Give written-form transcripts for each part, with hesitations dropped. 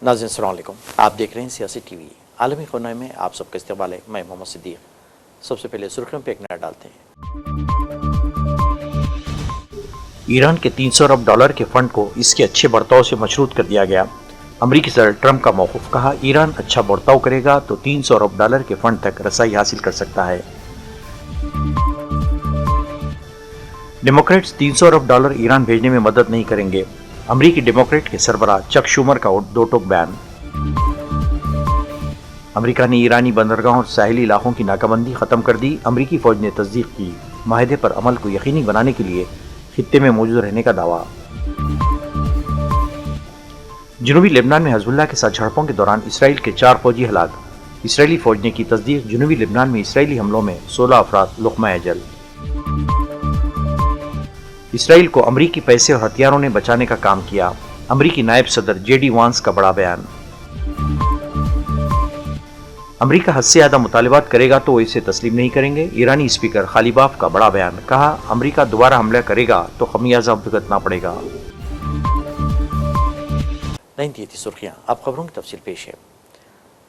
नाज़रीन अस्सलाम वालेकुम, आप देख रहे हैं सियासी टीवी। आलमी खबरों में आप सबका इस्तकबाल है। मैं मोहम्मद सिद्दीक। सबसे पहले सुर्खियों पे एक नज़र डालते हैं। ईरान के 300 अरब डॉलर के फंड को इसके अच्छे बर्ताव से मशरूत कर दिया गया। अमरीकी सदर ट्रंप का मौक़िफ़, कहा ईरान अच्छा बर्ताव करेगा तो 300 अरब डॉलर के फंड तक रसाई हासिल कर सकता है। डेमोक्रेट्स 300 अरब डॉलर ईरान भेजने में मदद नहीं करेंगे। अमरीकी डेमोक्रेट के सरबराह चक शूमर का दो टोक बयान। अमरीका ने ईरानी बंदरगाहों और साहिली इलाकों की नाकाबंदी ख़त्म कर दी। अमरीकी फ़ौज ने तस्दीक की। माहदे पर अमल को यकीनी बनाने के लिए खित्ते में मौजूद रहने का दावा। जनूबी लेबनान में हिज़्बुल्लाह के साथ झड़पों के दौरान इसराइल के 4 फौजी हलाक। इसराइली फ़ौज ने की तस्दीक। जनूबी लेबनान में इसराइली हमलों में 16 अफराद लुक़मा अजल। इसराइल को अमरीकी पैसे और हथियारों ने बचाने का काम किया। अमरीकी नायब सदर जेडी वांस का बड़ा बयान। अमरीका हद से ज़्यादा मुतालबात करेगा तो वो इसे तस्लीम नहीं करेंगे। ईरानी स्पीकर खालिबाफ का बड़ा बयान, कहा अमरीका दोबारा हमला करेगा तो खमियाजा भुगतना पड़ेगा। नहीं थी सुर्खियां, अब खबरों की तफसील पेश है।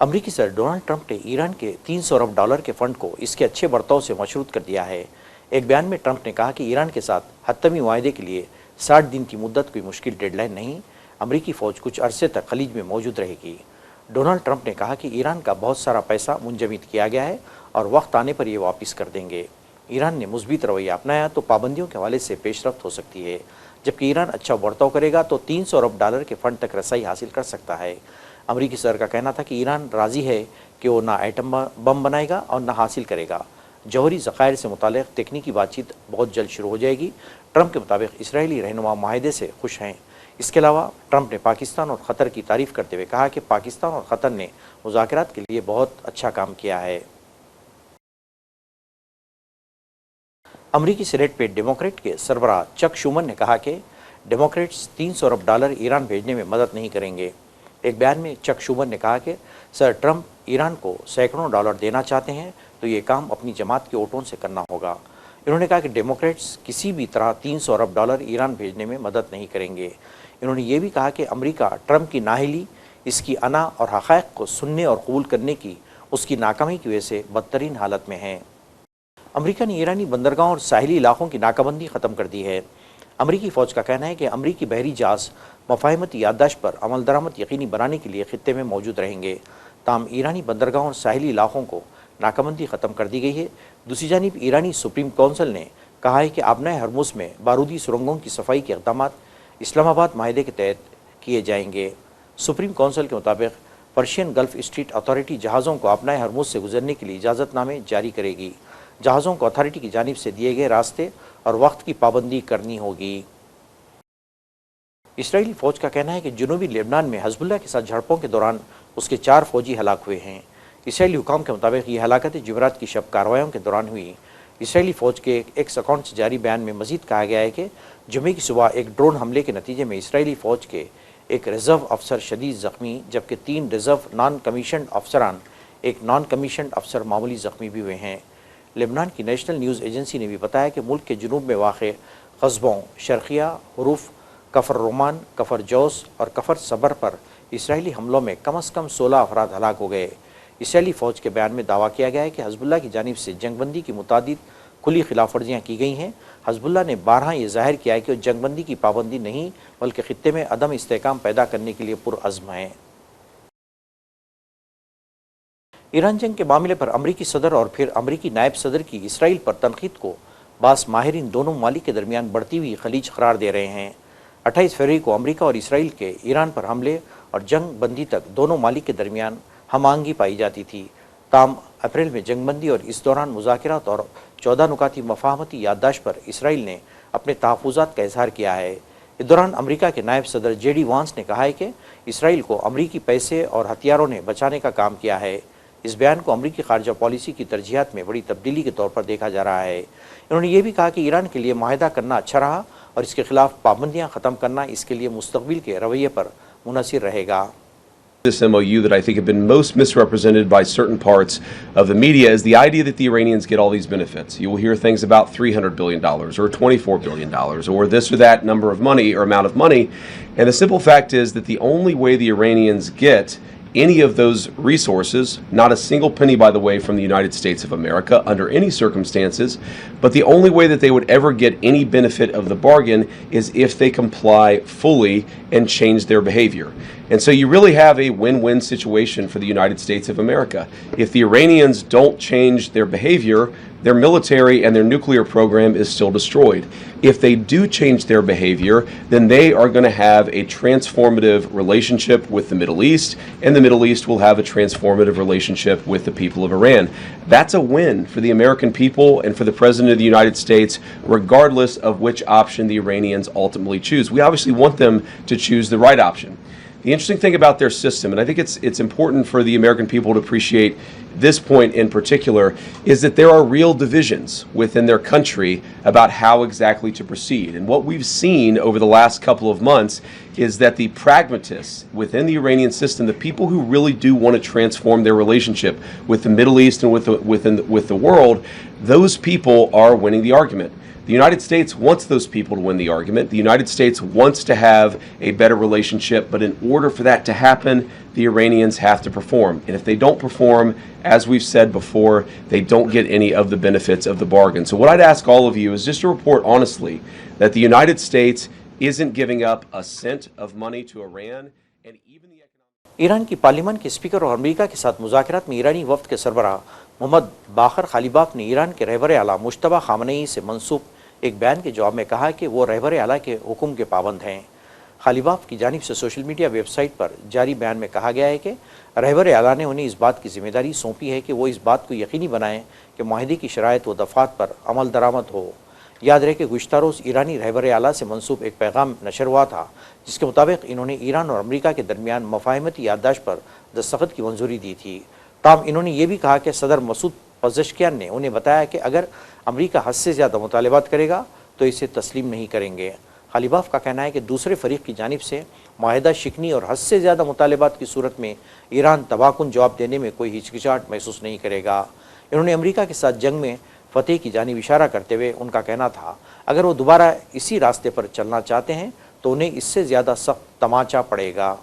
अमरीकी सदर डोनाल्ड ट्रंप ने ईरान के 300 अरब डॉलर के फंड को इसके अच्छे बर्ताव से मशरूत कर दिया है। एक बयान में ट्रंप ने कहा कि ईरान के साथ हतमी मुआहदे के लिए 60 दिन की मुद्दत कोई मुश्किल डेडलाइन नहीं। अमरीकी फ़ौज कुछ अरसे तक खलीज में मौजूद रहेगी। डोनाल्ड ट्रंप ने कहा कि ईरान का बहुत सारा पैसा मुंजमद किया गया है और वक्त आने पर ये वापस कर देंगे। ईरान ने मुस्बित रवैया अपनाया तो पाबंदियों के हवाले से पेशरफ्त हो सकती है, जबकि ईरान अच्छा बर्ताव करेगा तो 300 अरब डॉलर के फंड तक रसाई हासिल कर सकता है। अमरीकी सदर का कहना था कि ईरान राज़ी है कि वो ना एटम बम बनाएगा और ना हासिल करेगा। जौहरी ज़खायर से मुताल्लिक़ तकनीकी बातचीत बहुत जल्द शुरू हो जाएगी। ट्रंप के मुताबिक इसराइली रहनुमा माहदे से खुश हैं। इसके अलावा ट्रंप ने पाकिस्तान और ख़तर की तारीफ़ करते हुए कहा कि पाकिस्तान और ख़तर ने मुज़ाकरात के लिए बहुत अच्छा काम किया है। अमरीकी सीनेट पे डेमोक्रेट के सरबराह चक शूमर ने कहा कि डेमोक्रेट्स 300 अरब डॉलर ईरान भेजने में मदद नहीं करेंगे। एक बयान में चक शूमर ने कहा कि सर ट्रंप ईरान को सैकड़ों डॉलर देना चाहते हैं तो ये काम अपनी जमात के वोटों से करना होगा। इन्होंने कहा कि डेमोक्रेट्स किसी भी तरह 300 अरब डॉलर ईरान भेजने में मदद नहीं करेंगे। इन्होंने ये भी कहा कि अमेरिका ट्रंप की नाअहली, इसकी अना और हक़ाइक़ को सुनने और कबूल करने की उसकी नाकामी की वजह से बदतरीन हालत में है। अमेरिका ने ईरानी बंदरगाहों और साहिली इलाकों की नाकाबंदी ख़त्म कर दी है। अमरीकी फ़ौज का कहना है कि अमरीकी बहरी जहाज़ मफाहमती याददाश्त पर अमल दरामद यकीनी बनाने के लिए खित्ते में मौजूद रहेंगे। ताहम ईरानी बंदरगाहों और साहिली इलाकों को नाकाबंदी ख़त्म कर दी गई है। दूसरी जानिब ईरानी सुप्रीम काउंसिल ने कहा है कि आबनाए हरमुज़ में बारूदी सुरंगों की सफाई के इक़दामात इस्लामाबाद माहदे के तहत किए जाएंगे। सुप्रीम काउंसिल के मुताबिक पर्शियन गल्फ़ स्ट्रीट अथॉरिटी जहाज़ों को आबनाए हरमुज़ से गुजरने के लिए इजाज़तनामे जारी करेगी। जहाज़ों को अथॉरिटी की जानिब से दिए गए रास्ते और वक्त की पाबंदी करनी होगी। इसराइली फ़ौज का कहना है कि जनूबी लेबनान में हिज़्बुल्लाह के साथ झड़पों के दौरान उसके 4 फौजी हलाक हुए हैं। इसराइली हुकाम के मुताबिक ये हलाकतें जुमेरात की शब कार्रवाइयों के दौरान हुई। इसराइली फ़ौज के एक अकाउंट से जारी बयान में मज़ीद कहा गया है कि जुमे की सुबह एक ड्रोन हमले के नतीजे में इसराइली फ़ौज के एक रिज़र्व अफसर शदीद ज़ख्मी, जबकि 3 रिज़र्व नॉन कमीशनड अफसरान, एक नॉन कमीशनड अफसर मामूली ज़ख्मी भी हुए हैं। लेबनान की नेशनल न्यूज़ एजेंसी ने भी बताया कि मुल्क के जुनूब में वाक़ कस्बों शर्क़िया, हुरूफ, कफ़र रोमान, कफ़र जोस और कफ़र सबर पर इसराइली हमलों में कम अज़ कम 16 अफराद हलाक हो गए। इसराइली फ़ौज के बयान में दावा किया गया है कि हिज़्बुल्लाह की जानिब से जंगबंदी की मुतादिद खुली खिलाफ वर्जियाँ की गई हैं। हिज़्बुल्लाह ने बारहा ये ज़ाहिर किया है कि वो जंगबंदी की पाबंदी नहीं बल्कि खित्ते में अदम इस्तेहकाम पैदा करने के लिए पुरअज़्म है। ईरान जंग के मामले पर अमरीकी सदर और फिर अमरीकी नायब सदर की इसराइल पर तनकीद को बास माहिरीन दोनों ममालिक के दरमियान बढ़ती हुई खलीज करार दे रहे हैं। 28 फरवरी को अमरीका और इसराइल के ईरान पर हमले और जंग बंदी तक दोनों ममालिक के दरमियान हमआहंगी पाई जाती थी। ताम अप्रैल में जंगबंदी और इस दौरान मुज़ाकरात और 14 नुकाती मफाहमती याददाश्त पर इसराइल ने अपने तहफ़्फ़ुज़ात का इज़हार किया है। इस दौरान अमरीका के नायब सदर जेडी वांस ने कहा है कि इसराइल को अमरीकी पैसे और हथियारों ने बचाने का काम किया है। इस बयान को अमरीकी खारजा पॉलिसी की तरजीहात में बड़ी तब्दीली के तौर पर देखा जा रहा है। इन्होंने ये भी कहा कि ईरान के लिए मुआहदा करना अच्छा रहा और इसके खिलाफ पाबंदियाँ ख़त्म करना इसके लिए मुस्तक़बिल के रवैये पर मुनहसिर रहेगा। This MOU that I think have been most misrepresented by certain parts of the media is the idea that the Iranians get all these benefits. You will hear things about $300 billion or $24 billion or this or that number of money or amount of money. And the simple fact is that the only way the Iranians get any of those resources, not a single penny, by the way, from the United States of America under any circumstances, but the only way that they would ever get any benefit of the bargain is if they comply fully and change their behavior. And so you really have a win-win situation for the United States of America. If the Iranians don't change their behavior, their military and their nuclear program is still destroyed. If they do change their behavior, then they are going to have a transformative relationship with the Middle East, and the Middle East will have a transformative relationship with the people of Iran. That's a win for the American people and for the President of the United States, regardless of which option the Iranians ultimately choose. We obviously want them to choose the right option. The interesting thing about their system, and I think it's important for the American people to appreciate this point in particular, is that there are real divisions within their country about how exactly to proceed. And what we've seen over the last couple of months is that the pragmatists within the Iranian system, the people who really do want to transform their relationship with the Middle East and with the world, those people are winning the argument. The United States wants those people to win the argument. The United States wants to have a better relationship, but in order for that to happen, the Iranians have to perform. And if they don't perform, as we've said before, they don't get any of the benefits of the bargain. So what I'd ask all of you is just to report honestly that the United States isn't giving up a cent of money to Iran, and even the Iran की parliament के speaker और America के साथ मुज़ाकरात में ईरानी वफ्द के सरबराह मोहम्मद बाखर खालिबाफ ने Iran के रहबर आला मुश्तबा खामनेई से मंसूब एक बयान के जवाब में कहा कि वो रहबर आला के हुक्म के पाबंद हैं। खालिबाफ की जानिब से सोशल मीडिया वेबसाइट पर जारी बयान में कहा गया है कि रहबर आला ने उन्हें इस बात की जिम्मेदारी सौंपी है कि वो इस बात को यकीनी बनाएं कि माहिदे की शराइत व दफ़ात पर अमल दरामद हो। याद रहे कि गुज़श्ता रोज़ ईरानी रहबर आला से मंसूब एक पैगाम नशर हुआ था जिसके मुताबिक इन्होंने ईरान और अमेरिका के दरमियान मफाहमती याददाश्त पर दस्तखत की मंजूरी दी थी। ताहम इन्होंने ये भी कहा कि सदर मसूद पज़ेश्कियान ने उन्हें बताया कि अगर अमेरिका हद से ज़्यादा मुतालबात करेगा तो इसे तस्लीम नहीं करेंगे। खालिबाफ का कहना है कि दूसरे फरीक की जानिब से माहिदा शिकनी और हद से ज़्यादा मुतालबात की सूरत में ईरान तबाहकुन जवाब देने में कोई हिचकिचाहट महसूस नहीं करेगा। इन्होंने अमेरिका के साथ जंग में फतेह की जानिब इशारा करते हुए उनका कहना था अगर वो दोबारा इसी रास्ते पर चलना चाहते हैं तो उन्हें इससे ज़्यादा सख्त तमाचा पड़ेगा।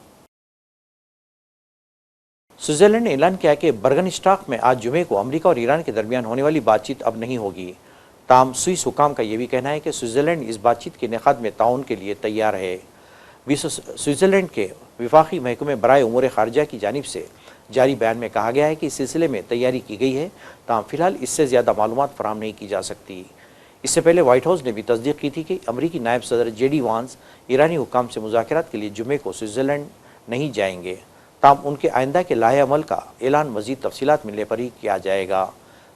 स्विट्ज़रलैंड ने ऐलान किया कि बर्गनस्टाक में आज जुमे को अमेरिका और ईरान के दरमियान होने वाली बातचीत अब नहीं होगी। ताहम स्विस हुकाम का यह भी कहना है कि स्विट्ज़रलैंड इस बातचीत के इनेकाद में ताउन के लिए तैयार है। स्विट्ज़रलैंड के विफाकी महकमे बराए उमूर खारजा की जानिब से जारी बयान में कहा गया है कि इस सिलसिले में तैयारी की गई है, ताहम फ़िलहाल इससे ज़्यादा मालूमात फराहम नहीं की जा सकती। इससे पहले वाइट हाउस ने भी तस्दीक की थी कि अमरीकी नायब सदर JD वांस ईरानी हुकाम से मुज़ाकरात के लिए जुमे को स्विट्ज़रलैंड नहीं जाएंगे। ताहम उनके आइंदा के लाहे अमल का ऐलान मज़ीद तफसीलात मिलने पर ही किया जाएगा।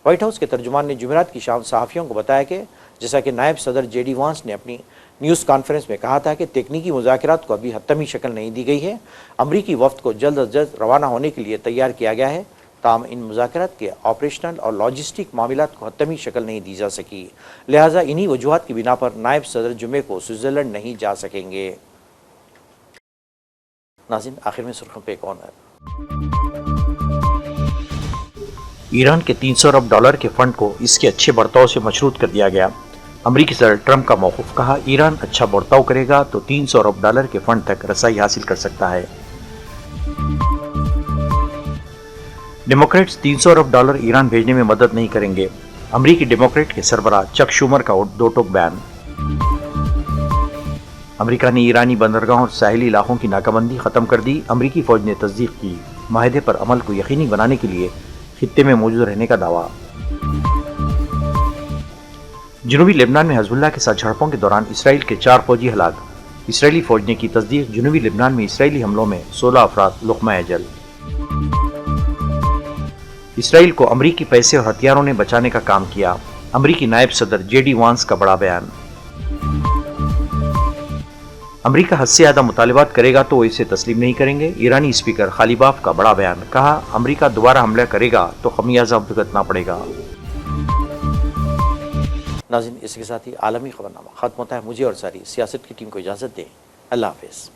वाइट हाउस के तर्जुमान ने जुमेरात की शाम सहाफ़ियों को बताया कि जैसा कि नायब सदर JD वांस ने अपनी न्यूज़ कॉन्फ्रेंस में कहा था कि तकनीकी मुज़ाकरात को अभी हतमी शक्ल नहीं दी गई है। अमरीकी वफ़द को जल्द अज जल्द रवाना होने के लिए तैयार किया गया है। ताहम इन मुज़ाकरात के ऑपरेशनल और लॉजिस्टिक मामलात को हतमी शक्ल नहीं दी जा सकी, लिहाजा इन्हीं वजूहात की बिना पर नायब सदर जुमे को स्विट्ज़रलैंड नहीं जा सकेंगे। नाज़रीन, आखिर में सुर्खियों पे एक और नज़र। ईरान के 300 अरब डॉलर के फंड को इसके अच्छे बर्ताव से मशरूत कर दिया गया। अमरीकी सदर ट्रंप का मौक़िफ़, कहा ईरान अच्छा बर्ताव करेगा तो 300 अरब डॉलर के फंड तक रसाई हासिल कर सकता है। डेमोक्रेट्स 300 अरब डॉलर ईरान भेजने में मदद नहीं करेंगे। अमरीकी डेमोक्रेट के सरबराह चक शूमर का दो टोक बयान। अमरीका ने ईरानी बंदरगाहों और साहिली इलाकों की नाकाबंदी ख़त्म कर दी। अमरीकी फ़ौज ने तस्दीक की माहिदे पर अमल को यकीनी बनाने के लिए खित्ते में मौजूद रहने का दावा। जनूबी लेबनान में हिज़्बुल्लाह के साथ झड़पों के दौरान इसराइल के 4 फौजी हलाक। इसराइली फ़ौज ने की तस्दीक, जनूबी लेबनान में इसराइली हमलों में 16 अफराद लुक़मा अजल। इसराइल को अमरीकी पैसे और हथियारों ने बचाने का काम किया। अमरीकी नायब सदर JD वांस का बड़ा बयान। अमरीका हद से ज़्यादा मुतालबात करेगा तो इसे तस्लीम नहीं करेंगे। ईरानी स्पीकर खालिबाफ का बड़ा बयान, कहा अमरीका दोबारा हमला करेगा तो खमियाजा भुगतना पड़ेगा। नाज़रीन, इसके साथ ही आलमी खबरनामा ख़त्म होता है। मुझे और सारी सियासत की टीम को इजाज़त दें। अल्लाह हाफ़िज़।